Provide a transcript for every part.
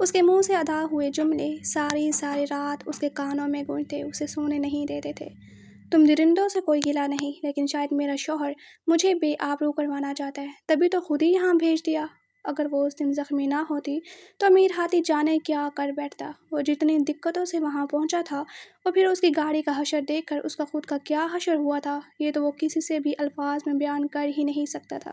اس کے منہ سے ادا ہوئے جملے ساری رات اس کے کانوں میں گونجتے اسے سونے نہیں دیتے تھے۔ تم درندوں سے کوئی گلہ نہیں، لیکن شاید میرا شوہر مجھے بے آبرو کروانا چاہتا ہے، تبھی تو خود ہی یہاں بھیج دیا۔ اگر وہ اس دن زخمی نہ ہوتی تو امیر ہاتھی جانے کیا کر بیٹھتا۔ وہ جتنی دقتوں سے وہاں پہنچا تھا اور پھر اس کی گاڑی کا حشر دیکھ کر اس کا خود کا کیا حشر ہوا تھا، یہ تو وہ کسی سے بھی الفاظ میں بیان کر ہی نہیں سکتا تھا۔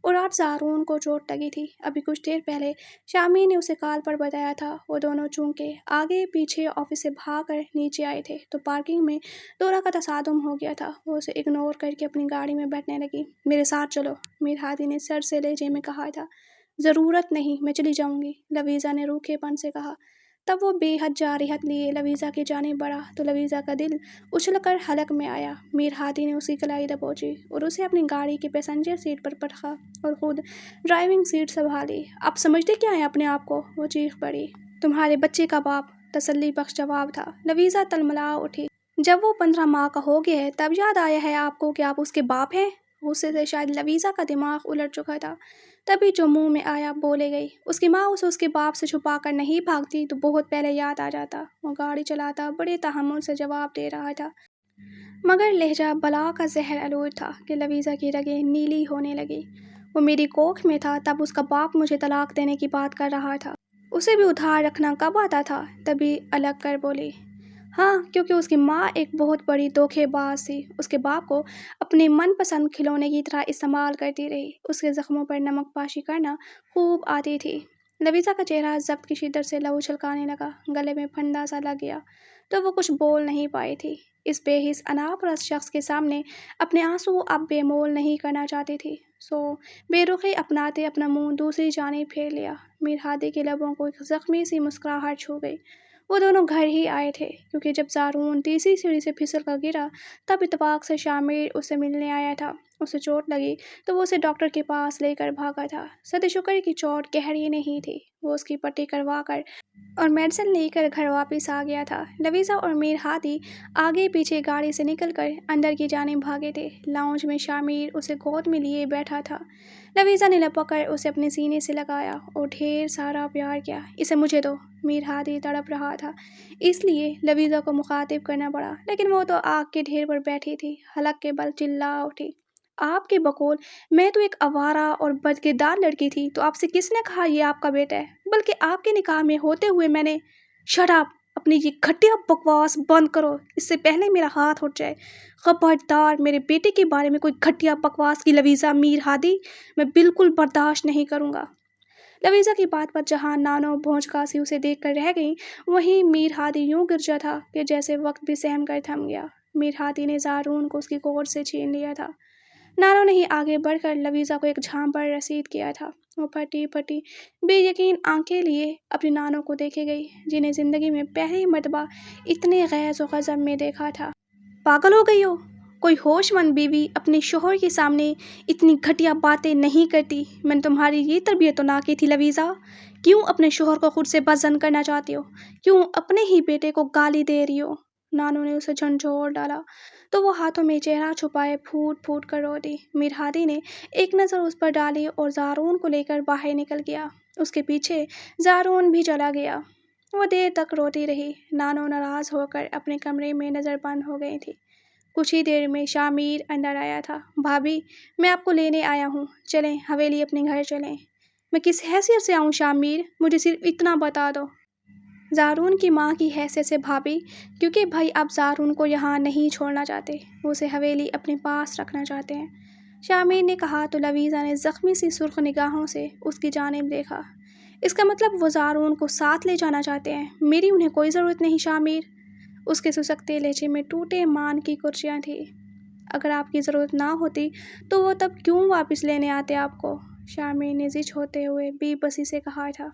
اور آج زارون کو چوٹ لگی تھی۔ ابھی کچھ دیر پہلے شامی نے اسے کال پر بتایا تھا۔ وہ دونوں چونکہ آگے پیچھے آفس سے بھاگ کر نیچے آئے تھے تو پارکنگ میں دورہ کا تصادم ہو گیا تھا۔ وہ اسے اگنور کر کے اپنی گاڑی میں بیٹھنے لگی۔ میرے ساتھ چلو، امیر ہادی نے سر سے لہجے میں کہا تھا۔ ضرورت نہیں، میں چلی جاؤں گی، لویزا نے روکھے پن سے کہا۔ تب وہ بے حد جارحیت لیے لویزا کی جانب بڑھا تو لویزا کا دل اچھل کر حلق میں آیا۔ امیر ہادی نے اس کی کلائی دبوچی اور اسے اپنی گاڑی کی پیسنجر سیٹ پر پٹخا اور خود ڈرائیونگ سیٹ سنبھالی۔ آپ سمجھتے کیا ہیں اپنے آپ کو؟ وہ چیخ پڑی۔ تمہارے بچے کا باپ، تسلی بخش جواب تھا۔ لویزا تلملا اٹھی۔ جب وہ 15 ماہ کا ہو گیا ہے تب یاد آیا ہے آپ کو کہ آپ اس کے باپ ہیں؟ غصے سے شاید لویزا کا دماغ الٹ چکا تھا، تبھی جو منہ میں آیا بولے گئی۔ اس کی ماں اسے اس کے باپ سے چھپا کر نہیں بھاگتی تو بہت پہلے یاد آ جاتا۔ وہ گاڑی چلاتا بڑے تحمل سے جواب دے رہا تھا، مگر لہجہ بلا کا زہر آلود تھا کہ لویزا کی رگیں نیلی ہونے لگی۔ وہ میری کوکھ میں تھا تب اس کا باپ مجھے طلاق دینے کی بات کر رہا تھا۔ اسے بھی ادھار رکھنا کب آتا تھا؟ تبھی الگ کر بولی۔ ہاں، کیونکہ اس کی ماں ایک بہت بڑی دھوکے باز تھی۔ اس کے باپ کو اپنے من پسند کھلونے کی طرح استعمال کرتی رہی۔ اس کے زخموں پر نمک پاشی کرنا خوب آتی تھی۔ لویزا کا چہرہ ضبط کی شدت سے لہو چھلکانے لگا، گلے میں پھندا سا لگ گیا تو وہ کچھ بول نہیں پائی تھی۔ اس بے حس انا پرست شخص کے سامنے اپنے آنسو اب بے مول نہیں کرنا چاہتی تھی، سو بے رخی اپناتے اپنا منہ دوسری جانب پھیر لیا۔ امیر ہادی کے لبوں کو ایک زخمی سی مسکراہٹ چھو گئی۔ وہ دونوں گھر ہی آئے تھے، کیونکہ جب زارون تیسری سیڑھی سے پھسل کر گرا تب اتفاق سے شامیر اس سے ملنے آیا تھا۔ اسے چوٹ لگی تو وہ اسے ڈاکٹر کے پاس لے کر بھاگا تھا۔ صد شکر کی چوٹ گہری نہیں تھی۔ وہ اس کی پٹی کروا کر اور میڈیسن لے کر گھر واپس آ گیا تھا۔ لویزا اور امیر ہادی آگے پیچھے گاڑی سے نکل کر اندر کی جانب بھاگے تھے۔ لاؤنج میں شامیر اسے گود میں لیے بیٹھا تھا۔ لویزا نے لپک کر اسے اپنے سینے سے لگایا اور ڈھیر سارا پیار کیا۔ اسے مجھے دو، امیر ہادی تڑپ رہا تھا، اس لیے لویزا کو مخاطب کرنا پڑا، لیکن وہ تو آگ کے ڈھیر پر بیٹھی تھی۔ حلق کے بل چلا اٹھی۔ آپ کی بقول میں تو ایک آوارہ اور بدکردار لڑکی تھی تو آپ سے کس نے کہا یہ آپ کا بیٹا ہے؟ بلکہ آپ کے نکاح میں ہوتے ہوئے میں نے… شٹ اپ! اپنی یہ گھٹیا بکواس بند کرو، اس سے پہلے میرا ہاتھ اٹھ جائے۔ خبردار میرے بیٹے کے بارے میں کوئی گھٹیا بکواس کی لویزا امیر ہادی، میں بالکل برداشت نہیں کروں گا۔ لویزا کی بات پر جہاں نانو بھونچکا سی اسے دیکھ کر رہ گئی، وہیں امیر ہادی یوں گرجا تھا کہ جیسے وقت بھی سہم کر تھم گیا۔ امیر ہادی نے زارون کو اس کی گود سے چھین لیا تھا۔ نانو نے ہی آگے بڑھ کر لویزا کو ایک جھانپڑ رسید کیا تھا۔ وہ پھٹی پھٹی بے یقین آنکھیں لیے اپنی نانو کو دیکھے گئی، جنہیں زندگی میں پہلی مرتبہ اتنے غیظ و غضب میں دیکھا تھا۔ پاگل ہو گئی ہو؟ کوئی ہوش مند بیوی اپنے شوہر کے سامنے اتنی گھٹیا باتیں نہیں کرتی۔ میں نے تمہاری یہ تربیت تو نہ کی تھی لویزا۔ کیوں اپنے شوہر کو خود سے بدظن کرنا چاہتی ہو؟ کیوں اپنے ہی بیٹے کو گالی دے رہی ہو؟ نانو نے اسے جھنجھوڑ ڈالا تو وہ ہاتھوں میں چہرہ چھپائے پھوٹ پھوٹ کر رو دی۔ امیر ہادی نے ایک نظر اس پر ڈالی اور زارون کو لے کر باہر نکل گیا۔ اس کے پیچھے زارون بھی چلا گیا۔ وہ دیر تک روتی رہی۔ نانو ناراض ہو کر اپنے کمرے میں نظر بند ہو گئی تھی۔ کچھ ہی دیر میں شامیر اندر آیا تھا۔ بھابھی، میں آپ کو لینے آیا ہوں، چلیں حویلی اپنے گھر چلیں۔ میں کس حیثیت سے آؤں شامیر؟ مجھے صرف اتنا بتا دو۔ زارون کی ماں کی حیثیت سے بھابھی، کیونکہ بھائی اب زارون کو یہاں نہیں چھوڑنا چاہتے، وہ اسے حویلی اپنے پاس رکھنا چاہتے ہیں، شامیر نے کہا تو لویزا نے زخمی سی سرخ نگاہوں سے اس کی جانب دیکھا۔ اس کا مطلب وہ زارون کو ساتھ لے جانا چاہتے ہیں؟ میری انہیں کوئی ضرورت نہیں شامیر۔ اس کے سسکتے لہجے میں ٹوٹے مان کی کرچیاں تھیں۔ اگر آپ کی ضرورت نہ ہوتی تو وہ تب کیوں واپس لینے آتے آپ کو؟ شامیر نے زچ ہوتے ہوئے بے بسی سے کہا تھا۔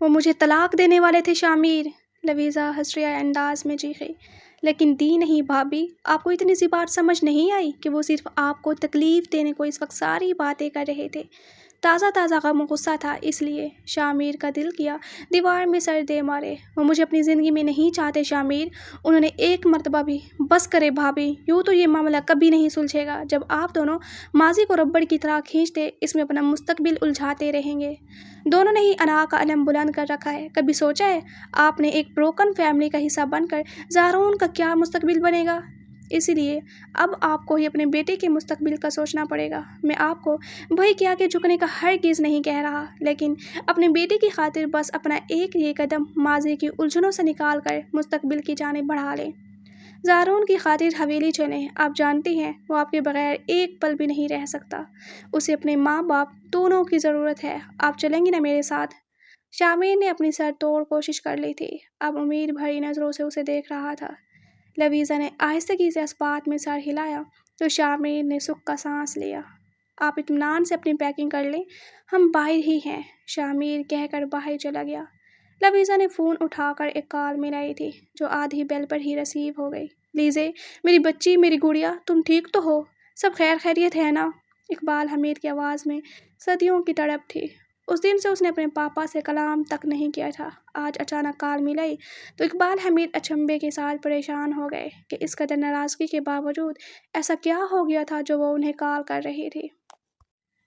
وہ مجھے طلاق دینے والے تھے شامیر، لویزا حسریہ انداز میں چیخی۔ لیکن دی نہیں بھابھی، آپ کو اتنی سی بات سمجھ نہیں آئی کہ وہ صرف آپ کو تکلیف دینے کو اس وقت ساری باتیں کر رہے تھے؟ تازہ تازہ غم و غصہ تھا، اس لیے شامیر کا دل کیا دیوار میں سر دے مارے۔ وہ مجھے اپنی زندگی میں نہیں چاہتے شامیر، انہوں نے ایک مرتبہ بھی۔ بس کرے بھابھی، یوں تو یہ معاملہ کبھی نہیں سلجھے گا جب آپ دونوں ماضی کو ربڑ کی طرح کھینچتے اس میں اپنا مستقبل الجھاتے رہیں گے۔ دونوں نے ہی انا کا علم بلند کر رکھا ہے، کبھی سوچا ہے آپ نے ایک بروکن فیملی کا حصہ بن کر زارون کا کیا مستقبل بنے گا؟ اسی لیے اب آپ کو ہی اپنے بیٹے کے مستقبل کا سوچنا پڑے گا۔ میں آپ کو بھائی کیا کے جھکنے کا ہرگز نہیں کہہ رہا، لیکن اپنے بیٹے کی خاطر بس اپنا ایک یہ قدم ماضی کی الجھنوں سے نکال کر مستقبل کی جانب بڑھا لیں۔ زارون کی خاطر حویلی چلیں، آپ جانتے ہیں وہ آپ کے بغیر ایک پل بھی نہیں رہ سکتا، اسے اپنے ماں باپ دونوں کی ضرورت ہے۔ آپ چلیں گے نا میرے ساتھ؟ شامیر نے اپنی سر توڑ کوشش کر لی تھی، اب امید بھری نظروں سے اسے دیکھ رہا تھا۔ لویزا نے آہستگی سے اس بات میں سر ہلایا تو شامیر نے سکھ کا سانس لیا۔ آپ اطمینان سے اپنی پیکنگ کر لیں، ہم باہر ہی ہیں، شامیر کہہ کر باہر چلا گیا۔ لویزا نے فون اٹھا کر ایک کال ملائی تھی جو آدھی بیل پر ہی ریسیو ہو گئی۔ لیزے، میری بچی، میری گڑیا، تم ٹھیک تو ہو؟ سب خیر خیریت ہے نا؟ اقبال حمید کی آواز میں صدیوں کی تڑپ تھی۔ اس دن سے اس نے اپنے پاپا سے کلام تک نہیں کیا تھا، آج اچانک کال ملائی تو اقبال حمید اچنبھے کے ساتھ پریشان ہو گئے کہ اس قدر ناراضگی کے باوجود ایسا کیا ہو گیا تھا جو وہ انہیں کال کر رہی تھی۔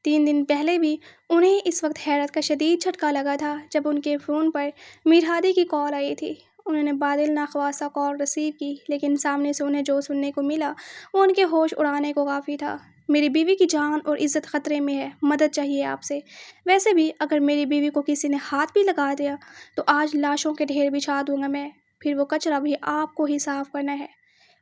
3 دن پہلے بھی انہیں اس وقت حیرت کا شدید جھٹکا لگا تھا جب ان کے فون پر میر ہادی کی کال آئی تھی۔ انہوں نے بادل ناخواستہ کال ریسیو کی، لیکن سامنے سے انہیں جو سننے کو ملا وہ ان کے ہوش اڑانے کو کافی تھا۔ میری بیوی کی جان اور عزت خطرے میں ہے، مدد چاہیے آپ سے۔ ویسے بھی اگر میری بیوی کو کسی نے ہاتھ بھی لگا دیا تو آج لاشوں کے ڈھیر بچھا دوں گا میں، پھر وہ کچرا بھی آپ کو ہی صاف کرنا ہے۔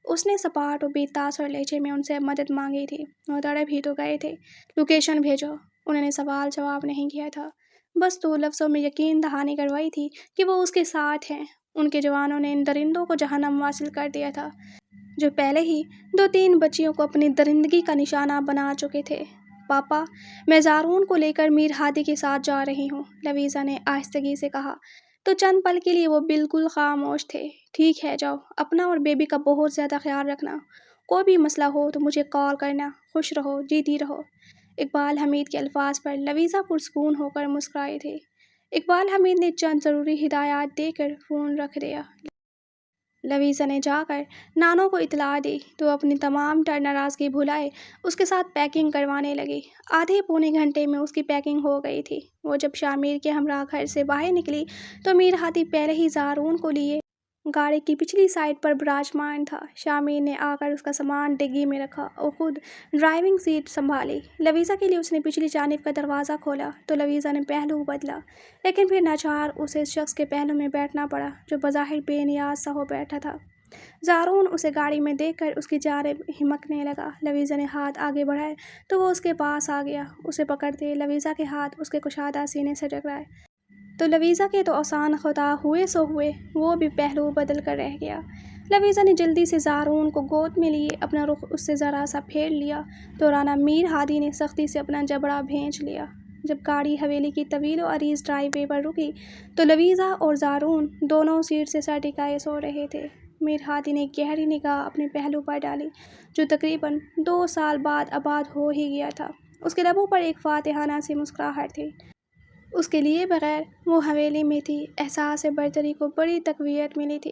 اس نے سپاٹ اور بے تاثر لہجے میں ان سے مدد مانگی تھی، وہ تڑپ ہی تو گئے تھے۔ لوکیشن بھیجو۔ انہوں نے سوال جواب نہیں کیا تھا، بس 2 لفظوں میں یقین دہانی کروائی تھی کہ وہ اس کے ساتھ ہیں۔ ان کے جوانوں نے ان درندوں کو جہنم واصل کر دیا تھا جو پہلے ہی 2-3 بچیوں کو اپنی درندگی کا نشانہ بنا چکے تھے۔ پاپا، میں زارون کو لے کر میر ہادی کے ساتھ جا رہی ہوں، لویزا نے آہستگی سے کہا۔ تو چند پل کے لیے وہ بالکل خاموش تھے۔ ٹھیک ہے، جاؤ، اپنا اور بیبی کا بہت زیادہ خیال رکھنا، کوئی بھی مسئلہ ہو تو مجھے کال کرنا، خوش رہو، جیتی رہو۔ اقبال حمید کے الفاظ پر لویزا پرسکون ہو کر مسکرائی تھی۔ اقبال حمید نے چند ضروری ہدایات دے کر فون رکھ دیا۔ لویزا نے جا کر نانو کو اطلاع دی تو اپنی تمام تر ناراضگی بھلائے اس کے ساتھ پیکنگ کروانے لگی۔ آدھے پونے گھنٹے میں اس کی پیکنگ ہو گئی تھی۔ وہ جب شامیر کے ہمراہ گھر سے باہر نکلی تو میر ہادی پہلے ہی زارون کو لیے گاڑی کی پچھلی سائٹ پر براجمان تھا۔ شامیر نے آ کر اس کا سامان ڈگی میں رکھا اور خود ڈرائیونگ سیٹ سنبھالی۔ لویزا کے لیے اس نے پچھلی جانب کا دروازہ کھولا تو لویزا نے پہلو بدلا، لیکن پھر ناچار اسے اس شخص کے پہلو میں بیٹھنا پڑا جو بظاہر بے نیاز سا ہو بیٹھا تھا۔ زارون اسے گاڑی میں دیکھ کر اس کی جانب ہمکنے لگا۔ لویزا نے ہاتھ آگے بڑھائے تو وہ اس کے پاس آ گیا۔ اسے پکڑتے لویزا کے ہاتھ اس کے کشادہ سینے سے ٹکرائے تو لویزا کے تو آسان خطا ہوئے سو ہوئے، وہ بھی پہلو بدل کر رہ گیا۔ لویزا نے جلدی سے زارون کو گود میں لیے اپنا رخ اس سے ذرا سا پھیر لیا تو رانا میر ہادی نے سختی سے اپنا جبڑا بھینچ لیا۔ جب گاڑی حویلی کی طویل و عریض ڈرائیو وے پر رکی تو لویزا اور زارون دونوں سیٹ سے سر ٹکائے سو رہے تھے۔ میر ہادی نے گہری نگاہ اپنے پہلو پر ڈالی جو تقریباً 2 سال بعد آباد ہو ہی گیا تھا۔ اس کے لبوں پر ایک فاتحانہ سی مسکراہٹ تھی۔ اس کے لیے بغیر وہ حویلی میں تھی، احساس برتری کو بڑی تقویت ملی تھی۔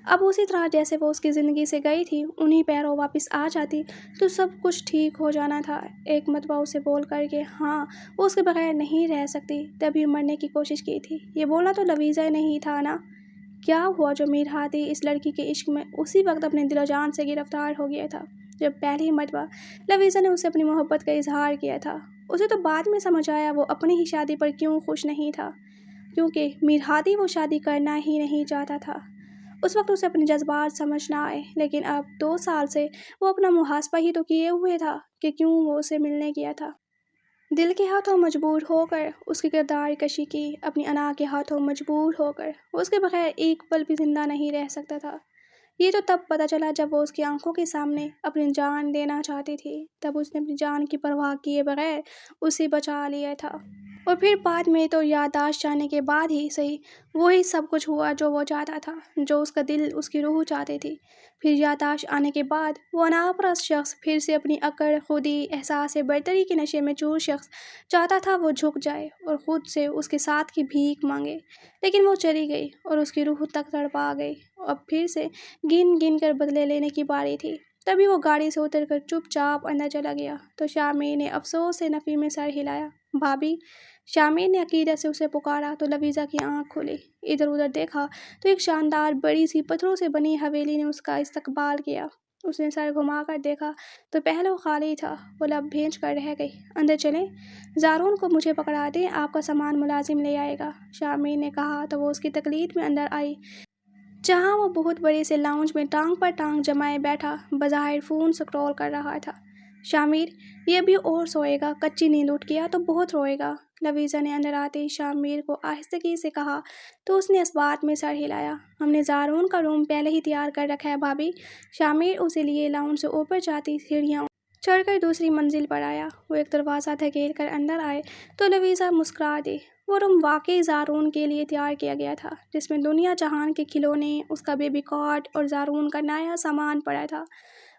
اب اسی طرح جیسے وہ اس کی زندگی سے گئی تھی انہی پیروں واپس آ جاتی تو سب کچھ ٹھیک ہو جانا تھا۔ ایک مرتبہ اسے بول کر کہ ہاں وہ اس کے بغیر نہیں رہ سکتی تبھی مرنے کی کوشش کی تھی، یہ بولنا تو لویزا نہیں تھا نا؟ کیا ہوا جو میر ہادی اس لڑکی کے عشق میں اسی وقت اپنے دل و جان سے گرفتار ہو گیا تھا جب پہلی مرتبہ لویزا نے اسے اپنی محبت کا اظہار کیا تھا؟ اسے تو بعد میں سمجھ آیا وہ اپنی ہی شادی پر کیوں خوش نہیں تھا، کیونکہ میر ہادی وہ شادی کرنا ہی نہیں چاہتا تھا۔ اس وقت اسے اپنے جذبات سمجھ نہ آئے، لیکن اب 2 سال سے وہ اپنا محاسبہ ہی تو کیے ہوئے تھا کہ کیوں وہ اسے ملنے گیا تھا۔ دل کے ہاتھوں مجبور ہو کر اس کی کردار کشی کی، اپنی انا کے ہاتھوں مجبور ہو کر وہ اس کے بغیر ایک پل بھی زندہ نہیں رہ سکتا تھا۔ یہ تو تب پتہ چلا جب وہ اس کی آنکھوں کے سامنے اپنی جان دینا چاہتی تھی، تب اس نے اپنی جان کی پرواہ کیے بغیر اسے بچا لیا تھا۔ اور پھر بعد میں تو یادداشت جانے کے بعد ہی صحیح وہی سب کچھ ہوا جو وہ چاہتا تھا، جو اس کا دل، اس کی روح چاہتی تھی۔ پھر یادداشت آنے کے بعد وہ اناپرست شخص پھر سے اپنی اکڑ، خودی، احساس برتری کے نشے میں چور شخص چاہتا تھا وہ جھک جائے اور خود سے اس کے ساتھ کی بھیک مانگے، لیکن وہ چلی گئی اور اس کی روح تک تڑپا گئی۔ اب پھر سے گن گن کر بدلے لینے کی باری تھی۔ تبھی وہ گاڑی سے اتر کر چپ چاپ اندر چلا گیا تو شامیر نے افسوس سے نفی میں سر ہلایا۔ بھابی! شامیر نے عقیدت سے اسے پکارا تو لویزا کی آنکھ کھلی۔ ادھر ادھر دیکھا تو ایک شاندار بڑی سی پتھروں سے بنی حویلی نے اس کا استقبال کیا۔ اس نے سر گھما کر دیکھا تو پہلو خالی تھا۔ وہ لب بھینچ کر رہ گئی۔ اندر چلیں؟ زارون کو مجھے پکڑا دیں، آپ کا سامان ملازم لے آئے گا، شامیر نے کہا تو وہ اس کی تقلید میں اندر آئی، جہاں وہ بہت بڑے سے لاؤنج میں ٹانگ پر ٹانگ جمائے بیٹھا بظاہر فون سکرول کر رہا تھا۔ شامیر یہ ابھی اور سوئے گا، کچی نیند اٹھ گیا تو بہت روئے گا، لویزا نے اندر آتے ہی شامیر کو آہستگی سے کہا تو اس نے اس بات میں سر ہلایا۔ ہم نے زارون کا روم پہلے ہی تیار کر رکھا ہے بھابی، شامیر اسے لیے لاؤنج سے اوپر جاتی سیڑھیاں چڑھ کر دوسری منزل پر آیا۔ وہ ایک دروازہ دھکیل کر اندر آئے تو لویزا مسکرا دی۔ وہ روم واقعی زارون کے لیے تیار کیا گیا تھا، جس میں دنیا جہان کے کھلونے، اس کا بیبی کاٹ اور زارون کا نیا سامان پڑا تھا۔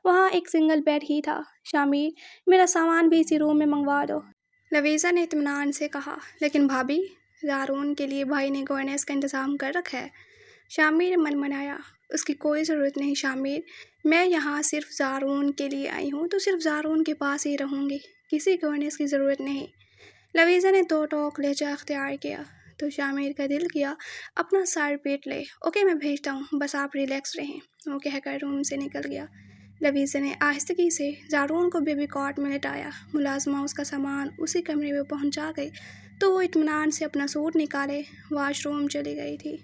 وہاں ایک سنگل بیڈ ہی تھا۔ شامیر میرا سامان بھی اسی روم میں منگوا دو، لویزا نے اطمینان سے کہا۔ لیکن بھابی، زارون کے لیے بھائی نے گورنیس کا انتظام کر رکھا ہے، شامیر منمنایا۔ اس کی کوئی ضرورت نہیں شامیر، میں یہاں صرف زارون کے لیے آئی ہوں تو صرف زارون کے پاس ہی رہوں گی، کسی گورنیس کی ضرورت نہیں، لویزا نے دو ٹوک لہجہ اختیار کیا۔ تو شامیر کا دل کیا اپنا سر پیٹ لے۔ اوکے میں بھیجتا ہوں، بس آپ ریلیکس رہیں، وہ کہہ کر روم سے نکل گیا۔ لویزا نے آہستگی سے زارون کو بیبی کاٹ میں لٹایا۔ ملازمہ اس کا سامان اسی کمرے میں پہنچا گئی تو وہ اطمینان سے اپنا سوٹ نکالے واش روم چلی گئی تھی۔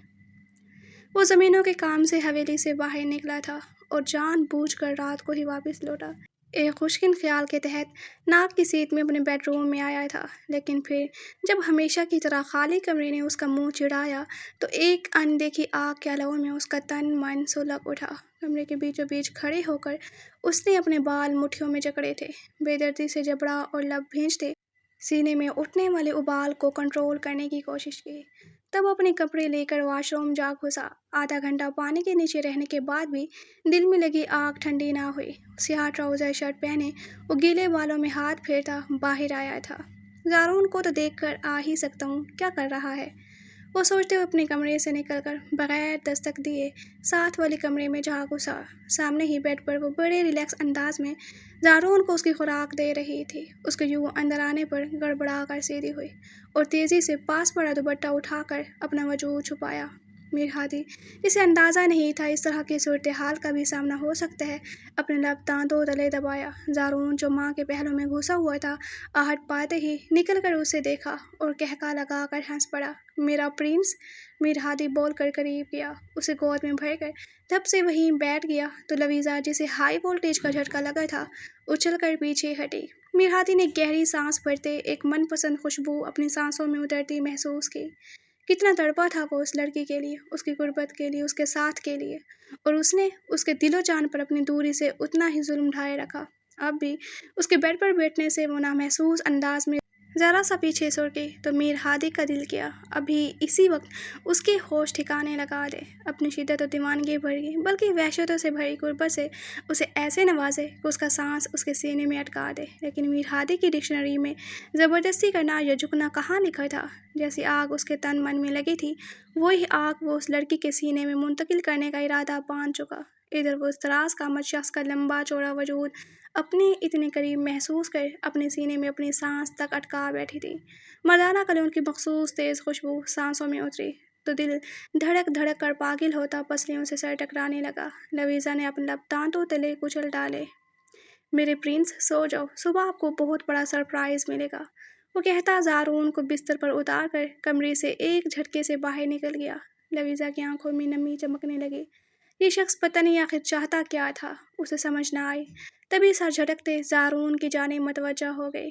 وہ زمینوں کے کام سے حویلی سے باہر نکلا تھا اور جان بوجھ کر رات کو ہی واپس لوٹا۔ ایک خوشگوار خیال کے تحت ناک کی سیٹ میں اپنے بیڈ روم میں آیا تھا، لیکن پھر جب ہمیشہ کی طرح خالی کمرے نے اس کا منہ چڑھایا تو ایک اندیکھی آگ کے علو میں اس کا تن من سلگ اٹھا۔ کمرے کے بیچوں بیچ کھڑے ہو کر اس نے اپنے بال مٹھیوں میں جکڑے تھے، بے دردی سے جبڑا اور لب بھینچتے سینے میں اٹھنے والے ابال کو کنٹرول کرنے کی کوشش کی۔ تب اپنے کپڑے لے کر واش روم جا گھسا۔ آدھا گھنٹہ پانی کے نیچے رہنے کے بعد بھی دل میں لگی آگ ٹھنڈی نہ ہوئی۔ سیاہ ٹراؤزر شرٹ پہنے وہ گیلے بالوں میں ہاتھ پھیرتا باہر آیا تھا۔ زارون کو تو دیکھ کر آ ہی سکتا ہوں کیا کر رہا ہے، وہ سوچتے ہوئے اپنے کمرے سے نکل کر بغیر دستک دیے ساتھ والے کمرے میں جا گھسا۔ سامنے ہی بیڈ پر وہ بڑے ریلیکس انداز میں زارون کو اس کی خوراک دے رہی تھی۔ اس کے یوں اندر آنے پر گڑبڑا کر سیدھی ہوئی اور تیزی سے پاس پڑا دوپٹہ اٹھا کر اپنا وجود چھپایا۔ میر ہادی، جسے اندازہ نہیں تھا اس طرح کی صورتحال کا بھی سامنا ہو سکتا ہے، اپنے لب دانتوں تلے دبایا۔ زارون جو ماں کے پہلو میں گھسا ہوا تھا، آہٹ پاتے ہی نکل کر اسے دیکھا اور قہقہا لگا کر ہنس پڑا۔ میرا پرنس، میر ہادی بول کر قریب گیا، اسے گود میں بھر کر دھپ سے وہیں بیٹھ گیا تو لویزا جسے ہائی وولٹیج کا جھٹکا لگا تھا اچھل کر پیچھے ہٹی۔ میر ہادی نے گہری سانس بھرتے ایک من پسند خوشبو اپنی سانسوں میں اترتی محسوس کی۔ کتنا تڑپا تھا وہ اس لڑکی کے لیے، اس کی غربت کے لیے، اس کے ساتھ کے لیے، اور اس نے اس کے دل و جان پر اپنی دوری سے اتنا ہی ظلم ڈھائے رکھا۔ اب بھی اس کے بیڈ پر بیٹھنے سے وہ نامحسوس انداز میں ذرا سا پیچھے سرکی تو میر ہادی کا دل کیا ابھی اسی وقت اس کے ہوش ٹھکانے لگا دے، اپنی شدت و دیوانگی بھری بلکہ وحشتوں سے بھری غربت سے اسے ایسے نوازے کہ اس کا سانس اس کے سینے میں اٹکا دے۔ لیکن میر ہادی کی ڈکشنری میں زبردستی کرنا یا جھکنا کہاں لکھا تھا؟ جیسی آگ اس کے تن من میں لگی تھی، وہی آگ وہ اس لڑکی کے سینے میں منتقل کرنے کا ارادہ باندھ چکا۔ ادھر وہ اس دراز قامت شخص کا لمبا چوڑا وجود اپنے اتنے قریب محسوس کر اپنے سینے میں اپنی سانس تک اٹکا بیٹھی تھی۔ مردانہ کلون کی مخصوص تیز خوشبو سانسوں میں اتری تو دل دھڑک دھڑک کر پاگل ہوتا پسلیوں سے سر ٹکرانے لگا۔ لویزا نے اپنے لب دانتوں تلے کچل ڈالے۔ میرے پرنس سو جاؤ، صبح آپ کو بہت بڑا سرپرائز ملے گا، وہ کہتا زارون کو بستر پر اتار کر کمرے سے ایک جھٹکے سے باہر نکل گیا۔ لویزا کی آنکھوں میں نمی چمکنے لگی۔ یہ شخص پتہ نہیں آخر چاہتا کیا تھا، اسے سمجھ نہ آئی۔ تبھی سر جھٹکتے زارون کی جانب متوجہ ہو گئی۔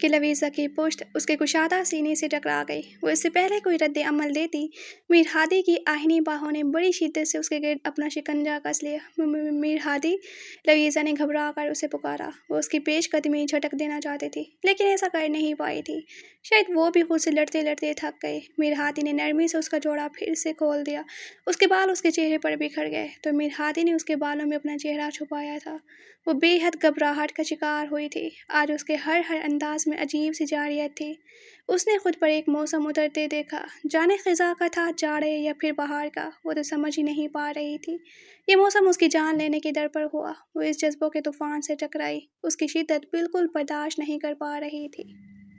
کہ لویزا کی پشت اس کے کشادہ سینے سے ٹکرا گئی۔ وہ اس سے پہلے کوئی رد عمل دیتی، میر ہادی کی آہنی باہوں نے بڑی شدت سے اس کے گرد اپنا شکنجہ کس لیا۔ میر ہادی، لویزا نے گھبرا کر اسے پکارا۔ وہ اس کی پیش قدمی جھٹک دینا چاہتی تھی، لیکن ایسا کر نہیں پائی تھی۔ شاید وہ بھی خود سے لڑتے لڑتے تھک گئے۔ میر ہادی نے نرمی سے اس کا جوڑا پھر سے کھول دیا۔ اس کے بال اس کے چہرے پر بکھر گئے تو میر ہادی نے اس کے بالوں میں اپنا چہرہ چھپایا تھا۔ وہ بے حد گھبراہٹ کا شکار ہوئی تھی۔ آج اس کے ہر انداز میں عجیب سی جارحیت تھی۔ اس نے خود پر ایک موسم اترتے دیکھا، جانے خزاں کا تھا، جاڑے یا پھر بہار کا، وہ تو سمجھ ہی نہیں پا رہی تھی۔ یہ موسم اس کی جان لینے کے در پر ہوا۔ وہ اس جذبوں کے طوفان سے ٹکرائی، اس کی شدت بالکل برداشت نہیں کر پا رہی تھی۔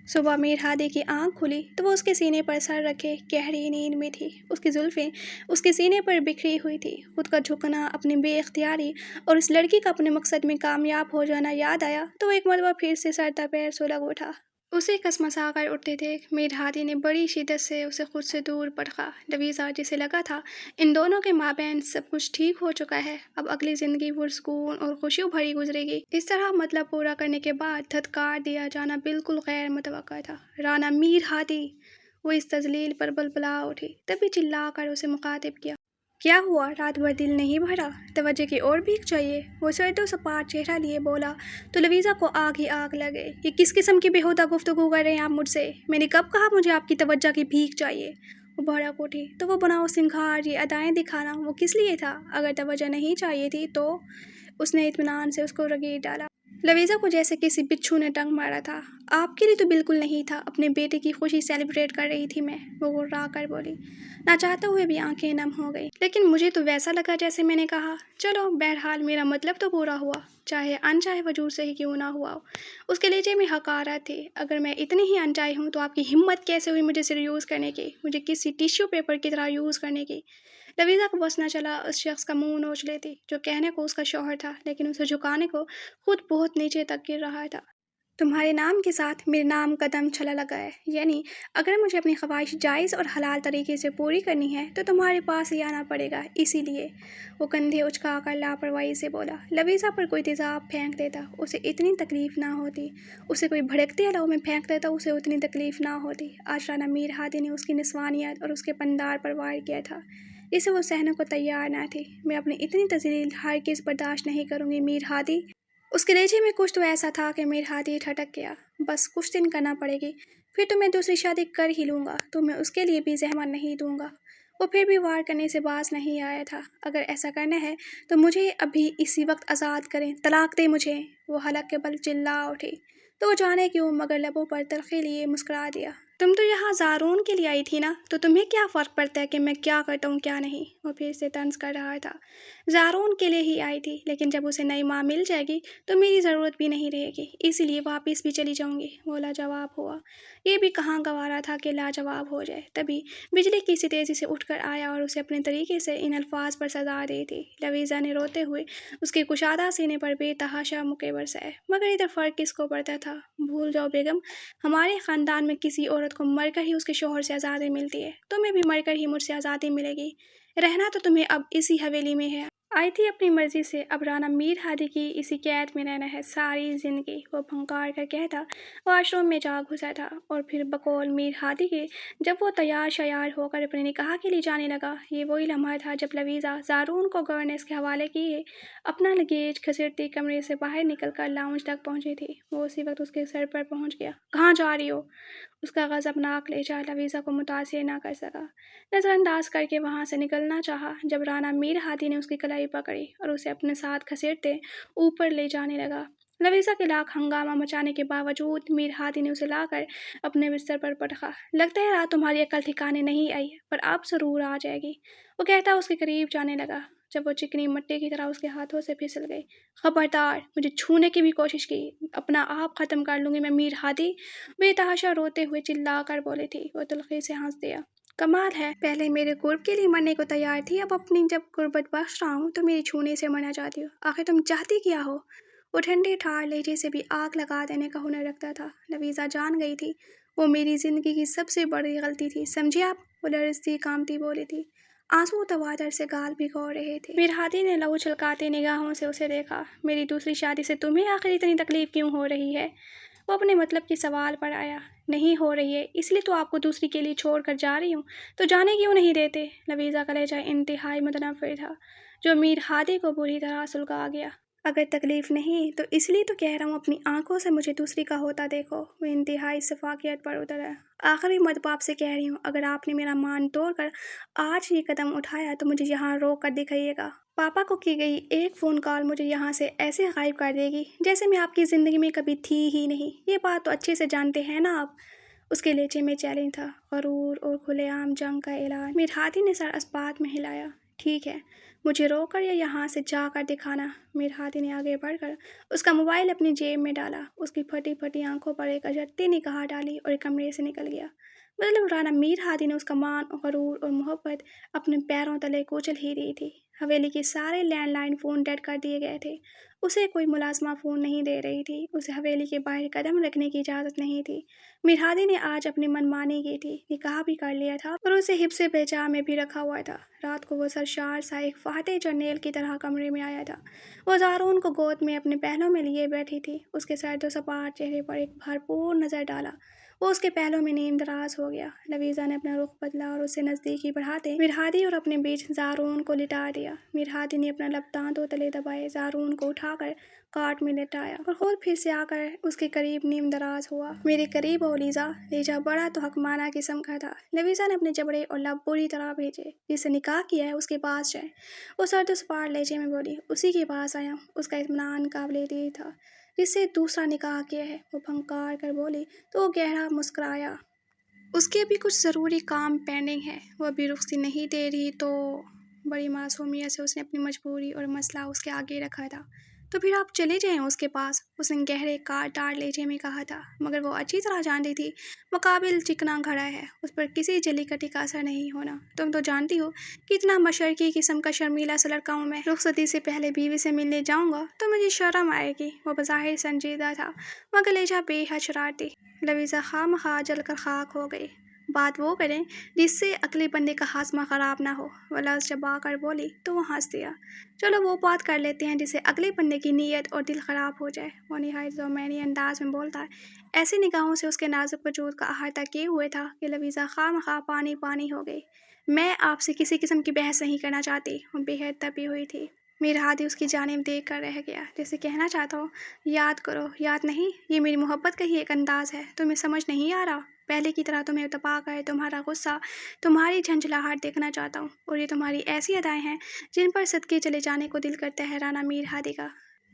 صبح میر ہادی کی آنکھ کھلی تو وہ اس کے سینے پر سر رکھے گہری نیند میں تھی۔ اس کی زلفیں اس کے سینے پر بکھری ہوئی تھی۔ خود کا جھکنا، اپنی بے اختیاری اور اس لڑکی کا اپنے مقصد میں کامیاب ہو جانا یاد آیا تو وہ ایک مرتبہ پھر سے سر تپیر سلگ اٹھا۔ اسے کسمسا کر اٹھتے دیکھ میر ہادی نے بڑی شدت سے اسے خود سے دور پٹکا۔ لویزا، جسے لگا تھا ان دونوں کے مابین سب کچھ ٹھیک ہو چکا ہے، اب اگلی زندگی پرسکون اور خوشیوں بھری گزرے گی، اس طرح مطلب پورا کرنے کے بعد دھتکار دیا جانا بالکل غیر متوقع تھا۔ رانا میر ہادی! وہ اس تذلیل پر بلبلا اٹھی، تبھی چلا کر اسے مخاطب کیا۔ کیا ہوا؟ رات بھر دل نہیں بھرا؟ توجہ کی اور بھیک چاہیے؟ وہ سرد و سپاٹ چہرہ لیے بولا تو لویزا کو آگ ہی آگ لگ گئی۔ یہ کس قسم کی بےہودہ گفتگو کر رہے ہیں آپ مجھ سے؟ میں نے کب کہا مجھے آپ کی توجہ کی بھیک چاہیے؟ وہ بھڑک اٹھی تو وہ بناؤ سنگھار، یہ ادائیں دکھانا وہ کس لیے تھا؟ اگر توجہ نہیں چاہیے تھی تو؟ اس نے اطمینان سے اس کو رگیڑ ڈالا۔ لویزا کو جیسے کسی بچھو نے ڈنک مارا تھا۔ آپ کے لیے تو بالکل نہیں تھا، اپنے بیٹے کی خوشی سیلیبریٹ کر رہی تھی میں، وہ گڑا کر بولی۔ نہ چاہتے ہوئے بھی آنکھیں نم ہو گئی۔ لیکن مجھے تو ویسا لگا جیسے میں نے کہا۔ چلو بہرحال میرا مطلب تو پورا ہوا، چاہے انچاہے وجود سے ہی کیوں نہ ہوا ہو۔ اس کے لہجے میں حقارت تھی۔ اگر میں اتنی ہی انچاہی ہوں تو آپ کی ہمت کیسے ہوئی مجھے صرف یوز کرنے کی، مجھے کسی ٹیشو پیپر کی طرح یوز کرنے کی؟ لویزا کو بس نہ چلا اس شخص کا منہ نوچ لیتی جو کہنے کو اس کا شوہر تھا لیکن اسے جھکانے کو خود بہت نیچے تک گر رہا تھا۔ تمہارے نام کے ساتھ میرے نام کا دم چھلا لگا ہے، یعنی اگر مجھے اپنی خواہش جائز اور حلال طریقے سے پوری کرنی ہے تو تمہارے پاس ہی آنا پڑے گا، اسی لیے۔ وہ کندھے اچکا کر لاپرواہی سے بولا۔ لویزا پر کوئی تیزاب پھینک دیتا اسے اتنی تکلیف نہ ہوتی، اسے کوئی بھڑکتے الاؤ میں پھینک دیتا اسے اتنی تکلیف نہ ہوتی۔ آج رانا میر ہادی نے اس کی نسوانیت اور اس کے پندار پر وار کیا تھا جسے وہ سہنے کو تیار نہ تھی۔ میں اپنی اتنی تذلیل ہرگز برداشت نہیں کروں گی میر ہادی۔ اس کے لہجے میں کچھ تو ایسا تھا کہ میر ہادی ٹھٹک گیا۔ بس کچھ دن کرنا پڑے گی، پھر تو میں دوسری شادی کر ہی لوں گا، تو میں اس کے لیے بھی زحمت نہیں دوں گا۔ وہ پھر بھی وار کرنے سے باز نہیں آیا تھا۔ اگر ایسا کرنا ہے تو مجھے ابھی اسی وقت آزاد کریں، طلاق دے مجھے۔ وہ حلق کے بل چلا اٹھی تو وہ جانے کیوں مگر لبوں پر تلخی لیے مسکرا دیا۔ تم تو یہاں زارون کے لیے آئی تھی نا، تو تمہیں کیا فرق پڑتا ہے کہ میں کیا کرتا ہوں کیا نہیں؟ وہ پھر سے طنز کر رہا تھا۔ زارون کے لیے ہی آئی تھی، لیکن جب اسے نئی ماں مل جائے گی تو میری ضرورت بھی نہیں رہے گی، اسی لیے واپس بھی چلی جاؤں گی۔ وہ لاجواب ہوا۔ یہ بھی کہاں گوارا تھا کہ لاجواب ہو جائے، تبھی بجلی کسی تیزی سے اٹھ کر آیا اور اسے اپنے طریقے سے ان الفاظ پر سزا دی تھی۔ لویزا نے روتے ہوئے اس کے کشادہ سینے پر بے تحاشا مکے برسائے، مگر ادھر فرق کس کو پڑتا تھا؟ بھول جاؤ بیگم، ہمارے خاندان میں کسی عورت کو مر کر ہی اس کے شوہر سے آزادی ملتی ہے، تمہیں بھی مر کر ہی مجھ سے آزادی ملے گی۔ رہنا تو تمہیں اب اسی حویلی میں ہے۔ آئی تھی اپنی مرضی سے، اب رانا میر ہادی کی اسی قید میں رہنا ہے ساری زندگی، وہ پھنکار کر کہتا واش روم میں جا گھسا تھا۔ اور پھر بقول میر ہادی کے جب وہ تیار شیار ہو کر اپنے نکاح کے لیے جانے لگا، یہ وہی لمحہ تھا جب لویزا زارون کو گورننس کے حوالے کیے اپنا لگیج گھسیٹتی کمرے سے باہر نکل کر لاؤنج تک پہنچی تھی۔ وہ اسی وقت اس کے سر پر پہنچ گیا۔ کہاں جا رہی ہو؟ اس کا غضبناک لہجہ لویزا کو متاثر نہ کر سکا۔ نظر انداز کر کے وہاں سے نکلنا چاہا جب رانا میر ہادی نے اس کی کلائی پکڑی اور اسے اپنے ساتھ گھسیٹتے اوپر لے جانے لگا۔ لویزا کے لاکھ ہنگامہ مچانے کے باوجود میر ہادی نے اسے لا کر اپنے بستر پر پٹکا۔ لگتا ہے رات تمہاری عقل ٹھکانے نہیں آئی، پر اب ضرور آ جائے گی، وہ کہتا اس کے قریب جانے لگا جب وہ چکنی مٹی کی طرح اس کے ہاتھوں سے پھسل گئی۔ خبردار، مجھے چھونے کی بھی کوشش کی، اپنا آپ ختم کر لوں گی میں میر ہادی، بے تحاشا روتے ہوئے چلا کر بولی تھی۔ وہ تلخی سے ہنس دیا۔ کمال ہے، پہلے میرے قرب کے لیے مرنے کو تیار تھی، اب اپنی جب قربت بخش رہا ہوں تو میری چھونے سے مرنا چاہتی ہو، آخر تم چاہتی کیا ہو؟ وہ ٹھنڈے ٹھار لہجے سے بھی آگ لگا دینے کا ہنر رکھتا تھا۔ لویزا جان گئی تھی وہ میری زندگی کی سب سے بڑی غلطی تھی، سمجھے آپ؟ وہ لرزتی کانپتی بولی تھی۔ آنسو تواتر سے گال بھگو رہے تھے۔ میر ہادی نے لہو چھلکاتی نگاہوں سے اسے دیکھا۔ میری دوسری شادی سے تمہیں آخر اتنی تکلیف کیوں ہو رہی ہے؟ وہ اپنے مطلب کے سوال پر آیا۔ نہیں ہو رہی ہے، اس لیے تو آپ کو دوسری کے لیے چھوڑ کر جا رہی ہوں، تو جانے کیوں نہیں دیتے؟ لویزا کا لہجہ انتہائی متنفر تھا، جو میر ہادی کو بری طرح سلگا گیا۔ اگر تکلیف نہیں تو اس لیے تو کہہ رہا ہوں، اپنی آنکھوں سے مجھے دوسری کا ہوتا دیکھو۔ وہ انتہائی شفقیت پر اتر آیا۔ آخری مرتبہ آپ سے کہہ رہی ہوں، اگر آپ نے میرا مان توڑ کر آج یہ قدم اٹھایا تو مجھے یہاں روک کر دکھائیے گا۔ پاپا کو کی گئی ایک فون کال مجھے یہاں سے ایسے غائب کر دے گی جیسے میں آپ کی زندگی میں کبھی تھی ہی نہیں۔ یہ بات تو اچھے سے جانتے ہیں نا آپ۔ اس کے لہجے میں چیلنج تھا، غرور اور کھلے عام جنگ کا اعلان۔ میر ہادی نے سر اثبات میں ہلایا۔ ٹھیک ہے، مجھے روک کر یا یہاں سے جا کر دکھانا۔ میر ہادی نے آگے بڑھ کر اس کا موبائل اپنی جیب میں ڈالا، اس کی پھٹی پھٹی آنکھوں پر ایک اجڑتی نگاہ ڈالی اور کمرے سے نکل گیا۔ مطلب رانا میر ہادی نے اس کا مان، غرور اور محبت اپنے پیروں تلے کچل ہی دی تھی۔ حویلی کے سارے لینڈ لائن فون ڈیڈ کر دیے گئے تھے۔ اسے کوئی ملازمہ فون نہیں دے رہی تھی، اسے حویلی کے باہر قدم رکھنے کی اجازت نہیں تھی۔ میر ہادی نے آج اپنی من مانی کی تھی، نکاح بھی کر لیا تھا اور اسے حفظ بچا میں بھی رکھا ہوا تھا۔ رات کو وہ سرشار سا ایک فاتح جرنیل کی طرح کمرے میں آیا تھا۔ وہ زارون کو گود میں اپنے پہلوں میں لیے بیٹھی تھی، اس کے سرد و سپاٹ چہرے پر ایک بھرپور نظر ڈالا۔ وہ اس کے پہلوں میں نیم دراز ہو گیا۔ لویزا نے اپنا رخ بدلا اور اسے نزدیکی بڑھاتے میر ہادی اور اپنے بیچ زارون کو لٹا دیا۔ میر ہادی نے اپنا لب دانتوں تلے دبائے، زارون کو اٹھا کر کاٹ میں لٹایا اور خود پھر سے آ کر اس کے قریب نیم دراز ہوا۔ میرے قریب ہو لیزا۔ لہجہ بڑا تو حکمانہ قسم کا تھا۔ لویزا نے اپنے جبڑے اور لب بری طرح بھیجے۔ جس سے نکاح کیا ہے اس کے پاس جائیں۔ وہ سرد و سپاٹ لہجے میں بولی۔ اسی کے پاس آیا ہوں۔ اس کا اطمینان قابل دید تھا۔ جس سے دوسرا نکاح کیا ہے، وہ پھنکار کر بولی تو وہ گہرا مسکرایا۔ اس کے بھی کچھ ضروری کام پینڈنگ ہے، وہ ابھی رخصتی نہیں دے رہی تو۔ بڑی معصومیت سے اس نے اپنی مجبوری اور مسئلہ اس کے آگے رکھا تھا۔ تو پھر آپ چلے جائیں اس کے پاس، اس نے گہرے کاٹدار لہجے میں کہا تھا، مگر وہ اچھی طرح جانتی تھی مقابل چکنا گھڑا ہے، اس پر کسی جلی کٹی کا اثر نہیں ہونا۔ تم تو جانتی ہو کہ اتنا مشرقی قسم کا شرمیلا سا لڑکا ہوں میں۔ رخصتی سے پہلے بیوی سے ملنے جاؤں گا تو مجھے شرم آئے گی۔ وہ بظاہر سنجیدہ تھا مگر لہجہ بے حد شرارتی۔ لویزا خواہ جل کر خاک ہو گئی۔ بات وہ کریں جس سے اگلے بندے کا ہاضمہ خراب نہ ہو، وہ لفظ چبا کر بولی تو وہ ہنس دیا۔ چلو وہ بات کر لیتے ہیں جس سے اگلے بندے کی نیت اور دل خراب ہو جائے۔ وہ نہایت ذومعنی انداز میں بولتا ہے۔ ایسی نگاہوں سے اس کے نازک وجود کا احاطہ کیے ہوئے تھا کہ لویزا خواہ پانی پانی ہو گئی۔ میں آپ سے کسی قسم کی بحث نہیں کرنا چاہتی۔ وہ بے حد تپی ہوئی تھی۔ میر ہادی اس کی جانب دیکھ کر رہ گیا، جیسے کہنا چاہتا ہوں یاد کرو، یاد نہیں؟ یہ میری محبت کا ہی ایک انداز ہے، تمہیں سمجھ نہیں آ رہا؟ پہلے کی طرح تمہیں تپا کر تمہارا غصہ، تمہاری جھنجھلاہٹ دیکھنا چاہتا ہوں، اور یہ تمہاری ایسی ادائیں ہیں جن پر صدقے چلے جانے کو دل کرتا ہے رانا میر ہادی کا۔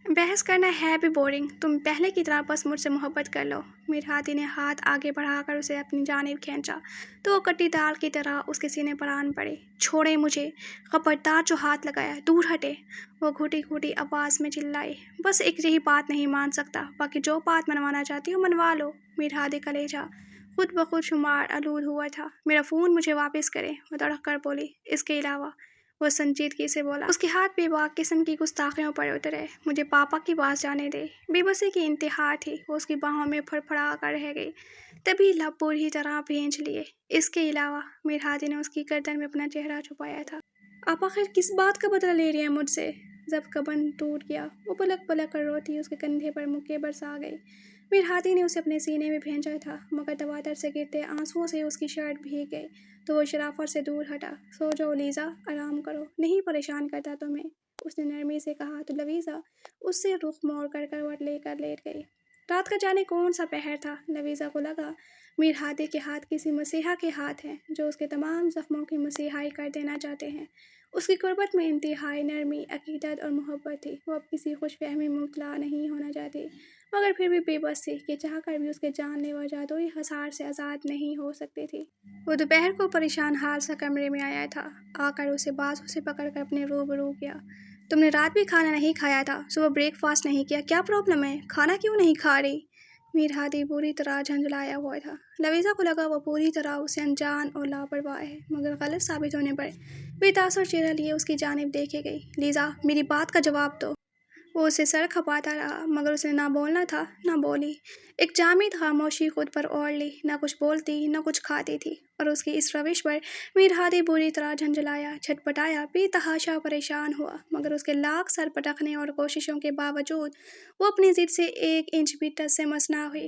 بحث کرنا ہے بھی بورنگ، تم پہلے کی طرح بس مجھ سے محبت کر لو۔ میر ہادی نے ہاتھ آگے بڑھا کر اسے اپنی جانب کھینچا تو وہ کٹی دال کی طرح اس کے سینے پر آن پڑے۔ چھوڑیں مجھے، خبردار جو ہاتھ لگایا دور ہٹے، وہ گھٹی گھٹی آواز میں چلائی۔ بس ایک یہی بات نہیں مان سکتا، باقی جو بات منوانا چاہتی ہو منوا لو۔ میر ہادی کا لہجہ خود بخود شمار آلود ہوا تھا۔ میرا فون مجھے واپس کرے، وہ دڑک کر بولی۔ اس کے علاوہ، وہ سنجیدگی سے بولا۔ اس کے ہاتھ بے باک قسم کی گستاخیوں پر اترے۔ مجھے پاپا کے پاس جانے دے۔ بے بسی کی انتہا تھی، وہ اس کی باہوں میں پھڑ پھڑا کر رہ گئی، تبھی لب بری طرح بھینج لیے۔ اس کے علاوہ، میر ہادی نے اس کی گردن میں اپنا چہرہ چھپایا تھا۔ آپ آخر کس بات کا بدلہ لے رہے ہیں مجھ سے؟ ضبط کا بند ٹوٹ گیا۔ وہ پلک پلک کر روتی اس کے کندھے پر مکے برسا گئی۔ میر ہادی نے اسے اپنے سینے میں بھینچا تھا، مگر تواتر سے گرتے آنسوؤں سے اس کی شرٹ بھیگ گئی تو وہ شرافت سے دور ہٹا۔ سو جاؤ لیزا، آرام کرو، نہیں پریشان کرتا تمہیں، اس نے نرمی سے کہا تو لویزا اس سے رخ موڑ کر کروٹ لے کر لیٹ گئی۔ رات کا جانے کون سا پہر تھا، لویزا کو لگا میر ہادی کے ہاتھ کسی مسیحا کے ہاتھ ہیں جو اس کے تمام زخموں کی مسیحائی کر دینا چاہتے ہیں۔ اس کی قربت میں انتہائی نرمی، عقیدت اور محبت تھی۔ وہ اب کسی خوش فہمی میں مبتلا نہیں ہونا چاہتی، مگر پھر بھی بے بس تھی کہ چاہ کر بھی اس کے جان لیوا جادوئی حصار سے آزاد نہیں ہو سکتی تھی۔ وہ دوپہر کو پریشان حال سا کمرے میں آیا تھا، آ کر اسے بازو سے پکڑ کر اپنے روبرو کیا۔ تم نے رات بھی کھانا نہیں کھایا تھا، صبح بریک فاسٹ نہیں کیا، کیا پرابلم ہے؟ کھانا کیوں نہیں کھا رہی؟ میر ہادی بری طرح جھنجھلایا ہوا تھا۔ لویزا کو لگا وہ پوری طرح اسے انجان اور لاپرواہ ہے، مگر غلط ثابت ہونے پر بے تاثر چہرہ لیے اس کی جانب دیکھے گئی۔ لیزا، میری بات کا جواب دو۔ وہ اسے سر کھپاتا رہا، مگر اس نے نہ بولنا تھا نہ بولی۔ ایک جامد خاموشی خود پر اوڑھ لی، نہ کچھ بولتی نہ کچھ کھاتی تھی، اور اس کی اس روش پر میر ہادی بری طرح جھنجھلایا، چھٹپٹایا، بے تحاشا پریشان ہوا، مگر اس کے لاکھ سر پٹکنے اور کوششوں کے باوجود وہ اپنی ضد سے ایک انچ بھی ٹس سے مس نہ ہوئی۔